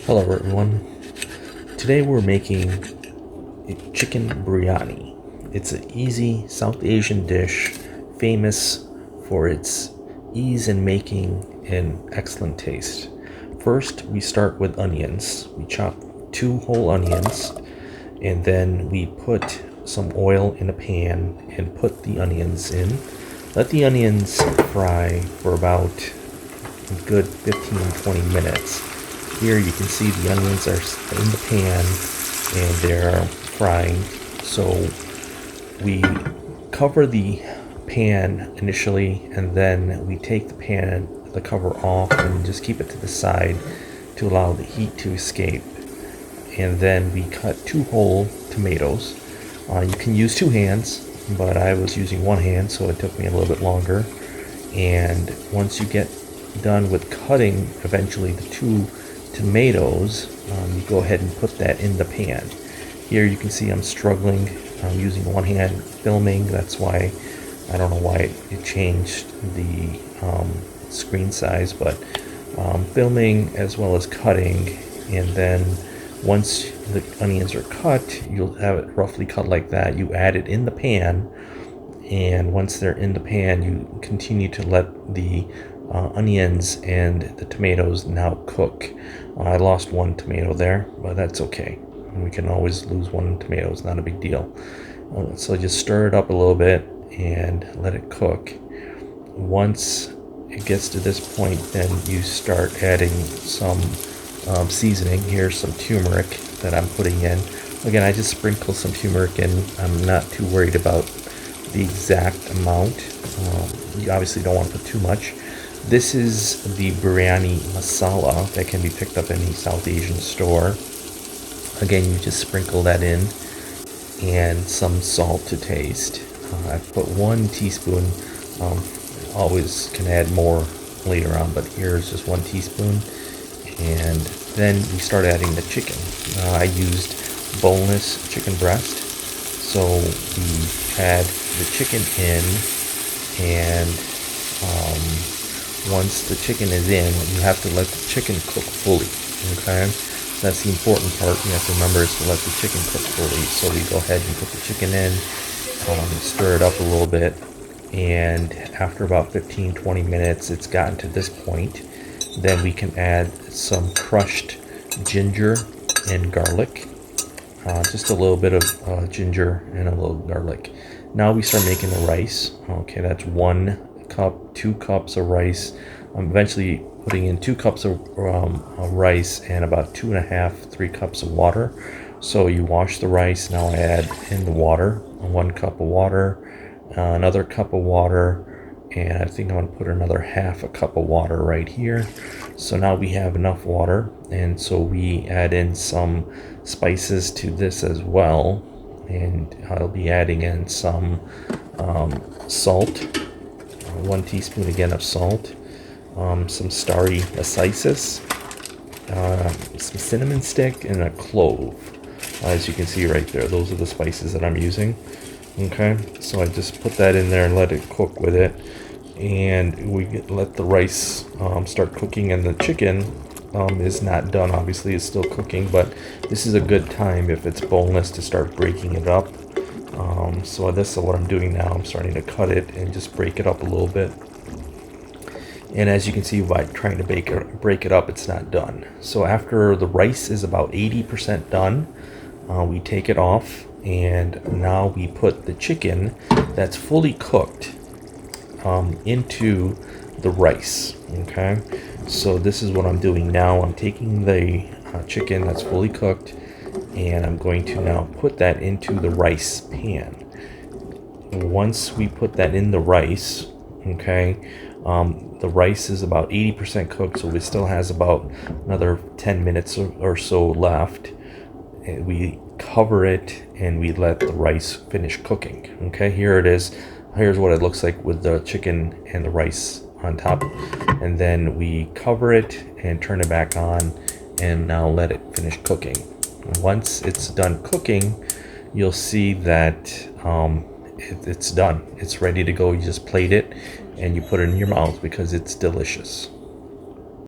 Hello everyone. Today we're making chicken biryani. It's an easy South Asian dish famous for its ease in making and excellent taste. First, we start with onions. We chop 2 whole onions and then we put some oil in a pan and put the onions in. Let the onions fry for about a good 15-20 minutes. Here you can see the onions are in the pan and they're frying. So we cover the pan initially and then we take the cover off and just keep it to the side to allow the heat to escape. And then we cut 2 whole tomatoes. You can use 2 hands, but I was using 1 hand, so it took me a little bit longer. And once you get done with cutting eventually the 2 tomatoes, you go ahead and put that in the pan. Here you can see I'm struggling. I'm using 1 hand filming. That's why I don't know why it changed the screen size, but filming as well as cutting. And then once the onions are cut, you'll have it roughly cut like that. You add it in the pan, and once they're in the pan, you continue to let the onions and the tomatoes now cook. I lost 1 tomato there, but that's okay. We can always lose 1 tomato, it's not a big deal. So just stir it up a little bit and let it cook. Once it gets to this point, then you start adding some seasoning. Here's some turmeric that I'm putting in. Again, I just sprinkle some turmeric in. I'm not too worried about the exact amount. You obviously don't want to put too much. This is the biryani masala that can be picked up in any South Asian store. Again, you just sprinkle that in, and some salt to taste. I've put 1 teaspoon. Always can add more later on, but here's just 1 teaspoon. And then we start adding the chicken. I used boneless chicken breast. So we add the chicken in, and once the chicken is in, you have to let the chicken cook fully. Okay, that's the important part. You have to remember is to let the chicken cook fully. So we go ahead and put the chicken in, stir it up a little bit, and after about 15-20 minutes, it's gotten to this point. Then we can add some crushed ginger and garlic, just a little bit of ginger and a little garlic. Now we start making the rice. Okay, that's 1 cup, 2 cups of rice. I'm eventually putting in 2 cups of rice and about 2.5, 3 cups of water. So you wash the rice. Now I add in the water, 1 cup of water, another cup of water, and I think I'm going to put another 1/2 cup of water right here. So now we have enough water, and so we add in some spices to this as well. And I'll be adding in some salt, 1 teaspoon again of salt, some starry spices, some cinnamon stick, and a clove. As you can see right there, those are the spices that I'm using. Okay, so I just put that in there and let it cook with it, and we let the rice start cooking, and the chicken is not done. Obviously it's still cooking, but this is a good time if it's boneless to start breaking it up. So this is what I'm doing now. I'm starting to cut it and just break it up a little bit, and as you can see, by trying to break it up, it's not done. So after the rice is about 80% done, we take it off, and now we put the chicken that's fully cooked into the rice. Okay, so this is what I'm doing now. I'm taking the chicken that's fully cooked, and I'm going to now put that into the rice pan. Once we put that in the rice, okay, the rice is about 80% cooked, so it still has about another 10 minutes or so left. And we cover it and we let the rice finish cooking. Okay, here it is. Here's what it looks like with the chicken and the rice on top. And then we cover it and turn it back on, and now let it finish cooking. Once it's done cooking, you'll see that it's done. It's ready to go. You just plate it and you put it in your mouth because it's delicious.